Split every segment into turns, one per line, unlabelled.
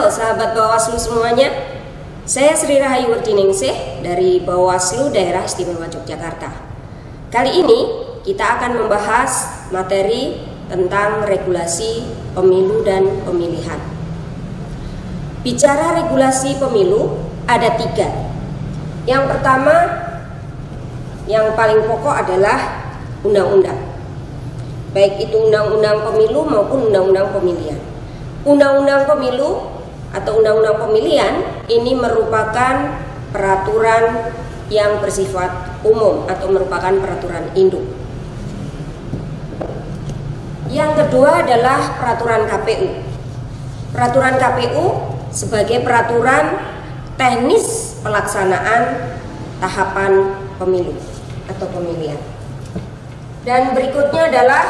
Halo sahabat Bawaslu semuanya, saya Sri Rahayu Werdiningsih dari Bawaslu Daerah Istimewa Yogyakarta. Kali ini kita akan membahas materi tentang regulasi pemilu dan pemilihan. Bicara regulasi pemilu ada 3. Yang pertama, yang paling pokok adalah undang-undang. Baik itu undang-undang pemilu maupun undang-undang pemilihan. Undang-undang pemilu atau undang-undang pemilihan ini merupakan peraturan yang bersifat umum atau merupakan peraturan induk. Yang kedua adalah peraturan KPU. Peraturan KPU sebagai peraturan teknis pelaksanaan tahapan pemilu atau pemilihan. Dan berikutnya adalah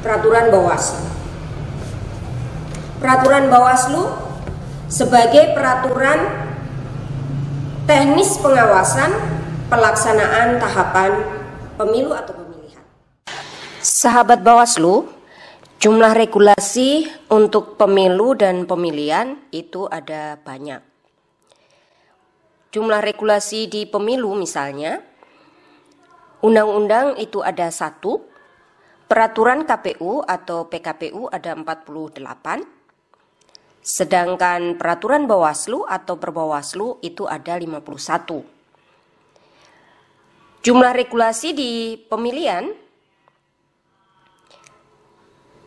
peraturan Bawaslu. Peraturan Bawaslu sebagai peraturan teknis pengawasan pelaksanaan tahapan pemilu atau pemilihan. Sahabat Bawaslu, jumlah regulasi untuk pemilu dan pemilihan itu ada banyak. Jumlah regulasi di pemilu misalnya, undang-undang itu ada 1, peraturan KPU atau PKPU ada 48, sedangkan peraturan Bawaslu atau Perbawaslu itu ada 51. Jumlah regulasi di pemilihan,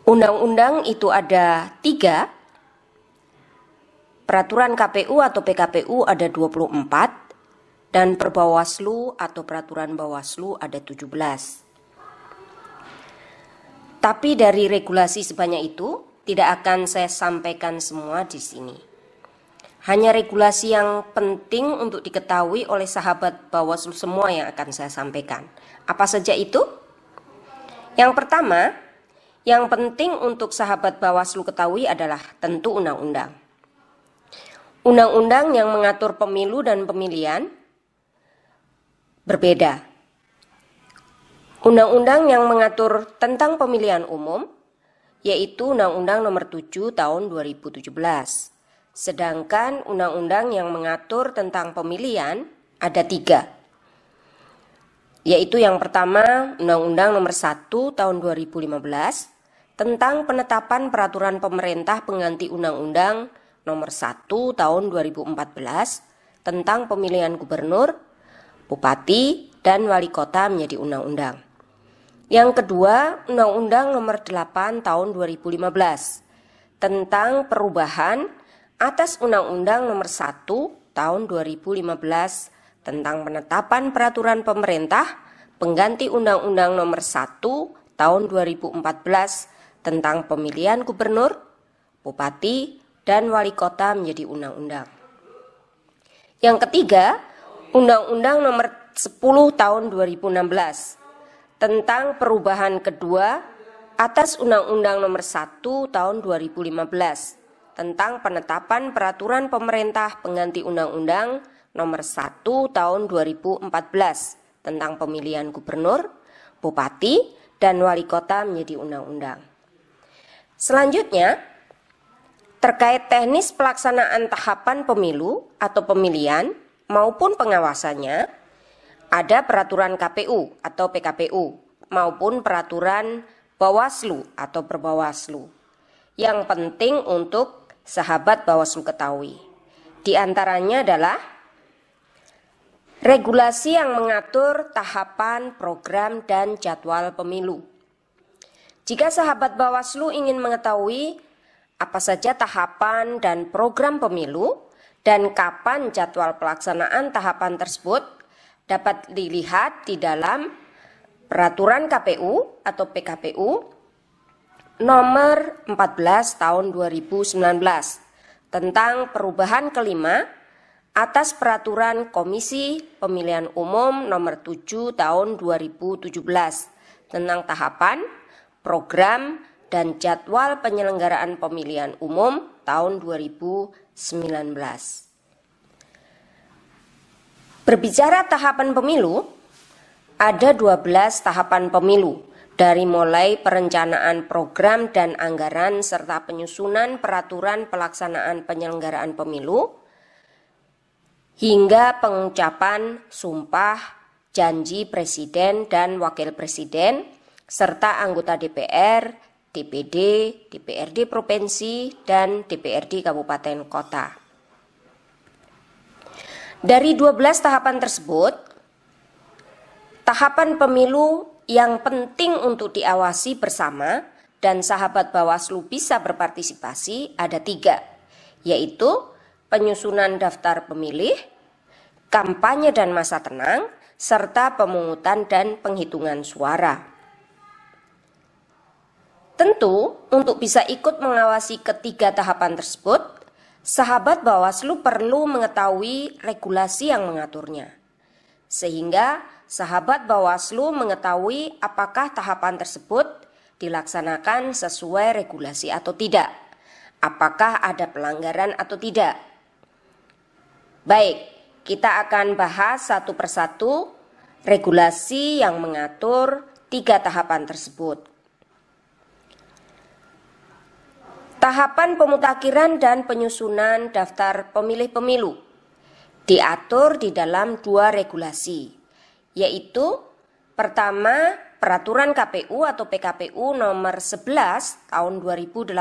undang-undang itu ada 3, peraturan KPU atau PKPU ada 24, dan Perbawaslu atau peraturan Bawaslu ada 17. Tapi dari regulasi sebanyak itu tidak akan saya sampaikan semua di sini. Hanya regulasi yang penting untuk diketahui oleh sahabat Bawaslu semua yang akan saya sampaikan. Apa saja itu? Yang pertama, yang penting untuk sahabat Bawaslu ketahui adalah tentu undang-undang. Undang-undang yang mengatur pemilu dan pemilihan berbeda. Undang-undang yang mengatur tentang pemilihan umum yaitu Undang-Undang Nomor 7 Tahun 2017. Sedangkan undang-undang yang mengatur tentang pemilihan ada 3. Yaitu yang pertama Undang-Undang Nomor 1 Tahun 2015 tentang penetapan peraturan pemerintah pengganti Undang-Undang Nomor 1 Tahun 2014 tentang pemilihan gubernur, bupati, dan wali kota menjadi undang-undang. Yang kedua, Undang-Undang Nomor 8 Tahun 2015 tentang perubahan atas Undang-Undang Nomor 1 Tahun 2015 tentang penetapan peraturan pemerintah pengganti Undang-Undang Nomor 1 Tahun 2014 tentang pemilihan gubernur, bupati, dan wali kota menjadi undang-undang. Yang ketiga, Undang-Undang Nomor 10 Tahun 2016 tentang perubahan kedua atas Undang-Undang Nomor 1 Tahun 2015 tentang penetapan peraturan pemerintah pengganti Undang-Undang Nomor 1 Tahun 2014 tentang pemilihan gubernur, bupati, dan wali kota menjadi undang-undang. Selanjutnya, terkait teknis pelaksanaan tahapan pemilu atau pemilihan maupun pengawasannya, ada peraturan KPU atau PKPU maupun peraturan Bawaslu atau Perbawaslu yang penting untuk sahabat Bawaslu ketahui. Di antaranya adalah regulasi yang mengatur tahapan, program, dan jadwal pemilu. Jika sahabat Bawaslu ingin mengetahui apa saja tahapan dan program pemilu dan kapan jadwal pelaksanaan tahapan tersebut, dapat dilihat di dalam peraturan KPU atau PKPU nomor 14 tahun 2019 tentang perubahan kelima atas peraturan Komisi Pemilihan Umum nomor 7 tahun 2017 tentang tahapan, program, dan jadwal penyelenggaraan pemilihan umum tahun 2019. Berbicara tahapan pemilu, ada 12 tahapan pemilu dari mulai perencanaan program dan anggaran serta penyusunan peraturan pelaksanaan penyelenggaraan pemilu hingga pengucapan sumpah janji presiden dan wakil presiden serta anggota DPR, DPD, DPRD provinsi, dan DPRD kabupaten kota. Dari 12 tahapan tersebut, tahapan pemilu yang penting untuk diawasi bersama dan sahabat Bawaslu bisa berpartisipasi ada 3, yaitu penyusunan daftar pemilih, kampanye dan masa tenang, serta pemungutan dan penghitungan suara. Tentu, untuk bisa ikut mengawasi ketiga tahapan tersebut, sahabat Bawaslu perlu mengetahui regulasi yang mengaturnya. Sehingga sahabat Bawaslu mengetahui apakah tahapan tersebut dilaksanakan sesuai regulasi atau tidak, apakah ada pelanggaran atau tidak. Baik, kita akan bahas satu persatu regulasi yang mengatur 3 tahapan tersebut. Tahapan pemutakhiran dan penyusunan daftar pemilih pemilu diatur di dalam 2 regulasi, yaitu pertama Peraturan KPU atau PKPU nomor 11 tahun 2018,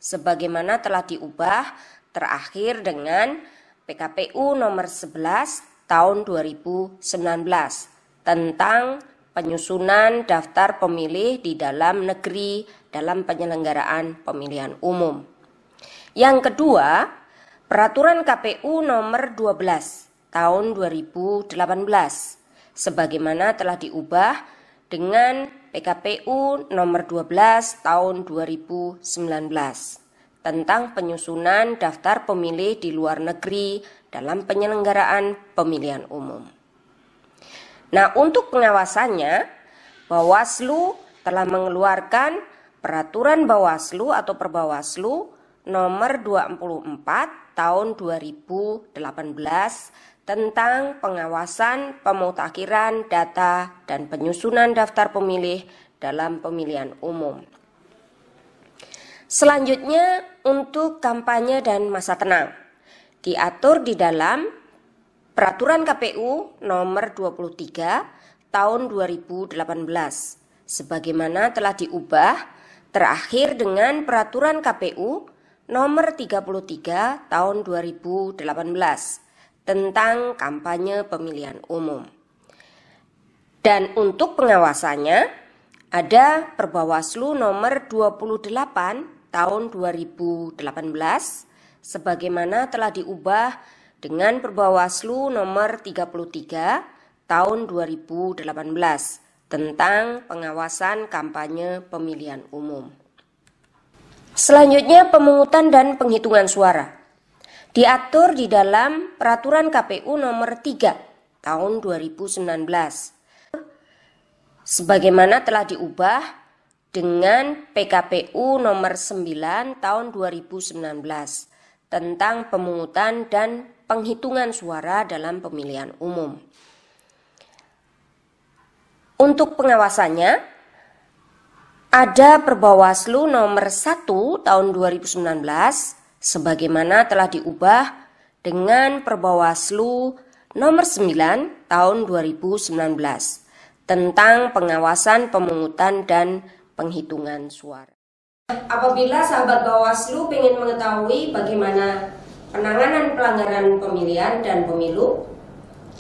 sebagaimana telah diubah terakhir dengan PKPU nomor 11 tahun 2019 tentang penyusunan daftar pemilih di dalam negeri dalam penyelenggaraan pemilihan umum. Yang kedua, Peraturan KPU nomor 12 tahun 2018 sebagaimana telah diubah dengan PKPU nomor 12 tahun 2019 tentang penyusunan daftar pemilih di luar negeri dalam penyelenggaraan pemilihan umum. Nah, untuk pengawasannya, Bawaslu telah mengeluarkan Peraturan Bawaslu atau Perbawaslu nomor 24 tahun 2018 tentang pengawasan pemutakhiran data dan penyusunan daftar pemilih dalam pemilihan umum. Selanjutnya, untuk kampanye dan masa tenang diatur di dalam Peraturan KPU nomor 23 tahun 2018 sebagaimana telah diubah terakhir dengan Peraturan KPU nomor 33 tahun 2018 tentang kampanye pemilihan umum. Dan untuk pengawasannya ada Perbawaslu nomor 28 tahun 2018 sebagaimana telah diubah dengan Perbawaslu nomor 33 tahun 2018 tentang pengawasan kampanye pemilihan umum. Selanjutnya, pemungutan dan penghitungan suara diatur di dalam Peraturan KPU nomor 3 tahun 2019 sebagaimana telah diubah dengan PKPU nomor 9 tahun 2019 tentang pemungutan dan penghitungan suara dalam pemilihan umum. Untuk pengawasannya ada Perbawaslu nomor 1 tahun 2019 sebagaimana telah diubah dengan Perbawaslu nomor 9 tahun 2019 tentang pengawasan pemungutan dan penghitungan suara. Apabila sahabat Bawaslu ingin mengetahui bagaimana penanganan pelanggaran pemilihan dan pemilu,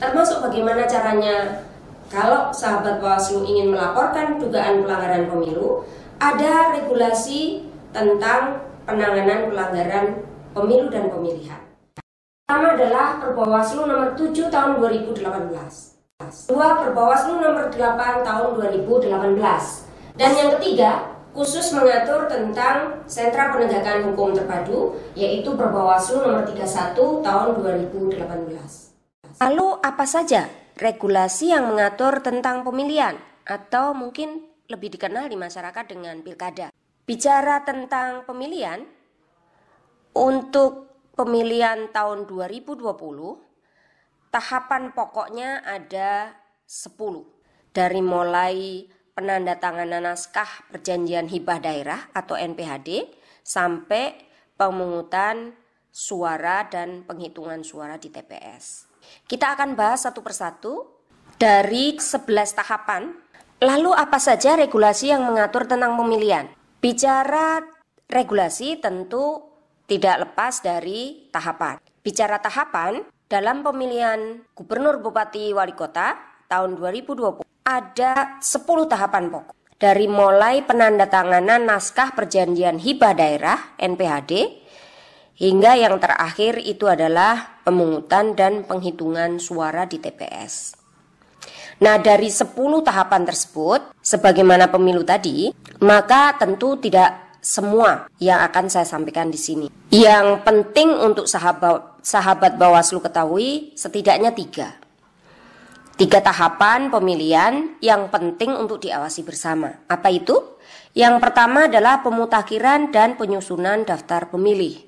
termasuk bagaimana caranya kalau sahabat Bawaslu ingin melaporkan dugaan pelanggaran pemilu, ada regulasi tentang penanganan pelanggaran pemilu dan pemilihan. Pertama adalah Perbawaslu nomor 7 tahun 2018. Kedua, Perbawaslu nomor 8 tahun 2018. Dan yang ketiga, khusus mengatur tentang Sentra Penegakan Hukum Terpadu, yaitu Perbawaslu nomor 31 tahun 2018. Lalu apa saja regulasi yang mengatur tentang pemilihan atau mungkin lebih dikenal di masyarakat dengan pilkada? Bicara tentang pemilihan, untuk pemilihan tahun 2020, tahapan pokoknya ada 10. Dari mulai penandatanganan naskah perjanjian hibah daerah atau NPHD sampai pemungutan suara dan penghitungan suara di TPS. Kita akan bahas satu persatu dari 11 tahapan. Lalu apa saja regulasi yang mengatur tentang pemilihan? Bicara regulasi tentu tidak lepas dari tahapan. Bicara tahapan, dalam pemilihan gubernur, bupati, wali kota tahun 2020 ada 10 tahapan pokok. Dari mulai penandatanganan naskah perjanjian hibah daerah NPHD hingga yang terakhir itu adalah pemungutan dan penghitungan suara di TPS. Nah, dari 10 tahapan tersebut, sebagaimana pemilu tadi, maka tentu tidak semua yang akan saya sampaikan di sini. Yang penting untuk sahabat Bawaslu ketahui setidaknya 3 tahapan pemilihan yang penting untuk diawasi bersama. Apa itu? Yang pertama adalah pemutakhiran dan penyusunan daftar pemilih.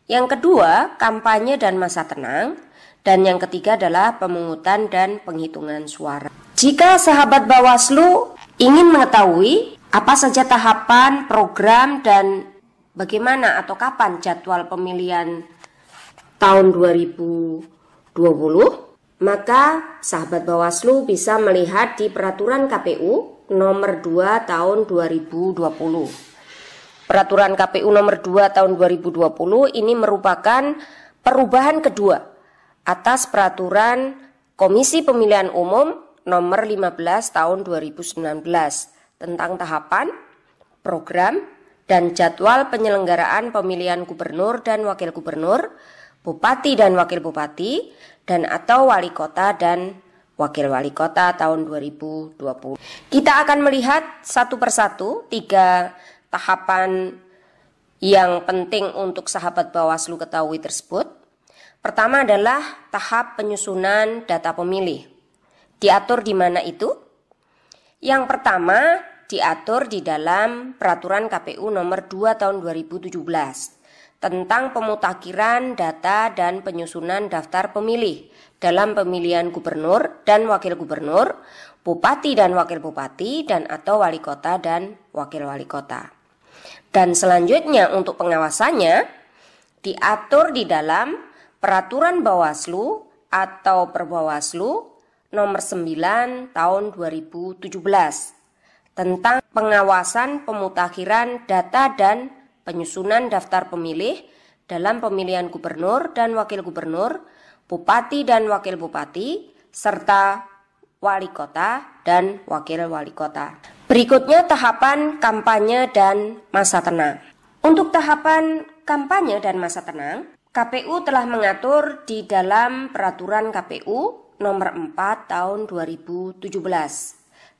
Yang kedua, kampanye dan masa tenang. Dan yang ketiga adalah pemungutan dan penghitungan suara. Jika sahabat Bawaslu ingin mengetahui apa saja tahapan, program, dan bagaimana atau kapan jadwal pemilihan tahun 2020, maka sahabat Bawaslu bisa melihat di Peraturan KPU nomor 2 tahun 2020. Peraturan KPU nomor 2 tahun 2020 ini merupakan perubahan kedua atas Peraturan Komisi Pemilihan Umum nomor 15 tahun 2019 tentang tahapan, program, dan jadwal penyelenggaraan pemilihan gubernur dan wakil gubernur, bupati dan wakil bupati, dan atau wali kota dan wakil wali kota tahun 2020. Kita akan melihat satu persatu 3 tahapan yang penting untuk sahabat Bawaslu ketahui tersebut. Pertama adalah tahap penyusunan data pemilih. Diatur di mana itu? Yang pertama diatur di dalam Peraturan KPU nomor 2 tahun 2017 tentang pemutakhiran data dan penyusunan daftar pemilih dalam pemilihan gubernur dan wakil gubernur, bupati dan wakil bupati, dan atau wali kota dan wakil wali kota. Dan selanjutnya untuk pengawasannya diatur di dalam Peraturan Bawaslu atau Perbawaslu nomor 9 tahun 2017 tentang pengawasan pemutakhiran data dan penyusunan daftar pemilih dalam pemilihan gubernur dan wakil gubernur, bupati dan wakil bupati, serta wali kota dan wakil wali kota. Berikutnya tahapan kampanye dan masa tenang. Untuk tahapan kampanye dan masa tenang, KPU telah mengatur di dalam Peraturan KPU nomor 4 tahun 2017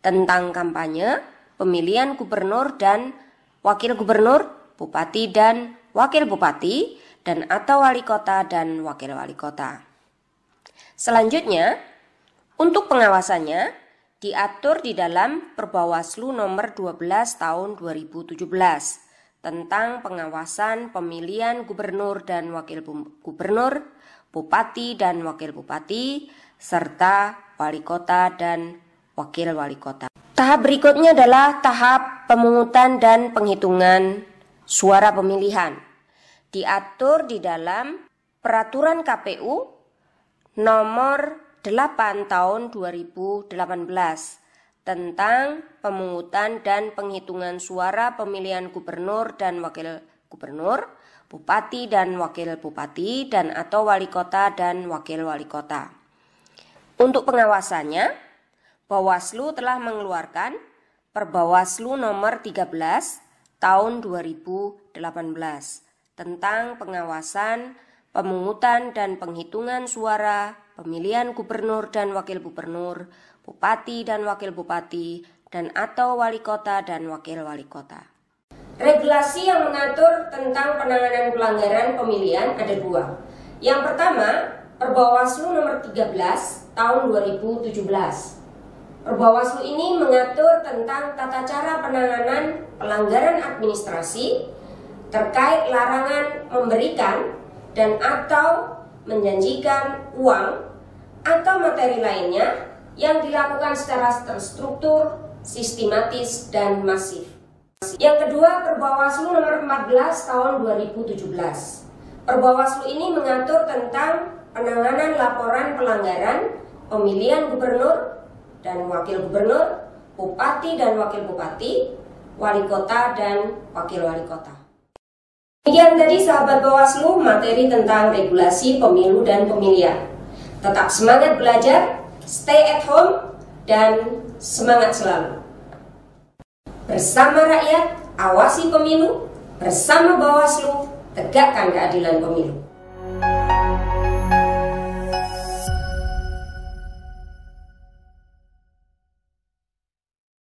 tentang kampanye, pemilihan gubernur dan wakil gubernur, bupati dan wakil bupati, dan atau wali kota dan wakil wali kota. Selanjutnya, untuk pengawasannya diatur di dalam Perbawaslu nomor 12 tahun 2017 tentang pengawasan pemilihan gubernur dan wakil gubernur, bupati dan wakil bupati, serta wali kota dan wakil wali kota. Tahap berikutnya adalah tahap pemungutan dan penghitungan suara pemilihan. Diatur di dalam Peraturan KPU nomor 8 tahun 2018 tentang pemungutan dan penghitungan suara pemilihan gubernur dan wakil gubernur, bupati dan wakil bupati, dan atau wali kota dan wakil wali kota. Untuk pengawasannya, Bawaslu telah mengeluarkan Perbawaslu nomor 13 tahun 2018 tentang pengawasan pemungutan dan penghitungan suara pemilihan gubernur dan wakil gubernur, bupati dan wakil bupati, dan atau wali kota dan wakil wali kota. Regulasi yang mengatur tentang penanganan pelanggaran pemilihan ada 2. Yang pertama, Perbawaslu nomor 13 tahun 2017. Perbawaslu ini mengatur tentang tata cara penanganan pelanggaran administrasi terkait larangan memberikan dan atau menjanjikan uang atau materi lainnya yang dilakukan secara terstruktur, sistematis, dan masif. Yang kedua, Perbawaslu nomor 14 tahun 2017. Perbawaslu ini mengatur tentang penanganan laporan pelanggaran pemilihan gubernur dan wakil gubernur, bupati dan wakil bupati, wali kota dan wakil wali kota. Demikian tadi sahabat Bawaslu materi tentang regulasi pemilu dan pemilihan. Tetap semangat belajar, stay at home, dan semangat selalu. Bersama rakyat, awasi pemilu. Bersama Bawaslu, tegakkan keadilan pemilu.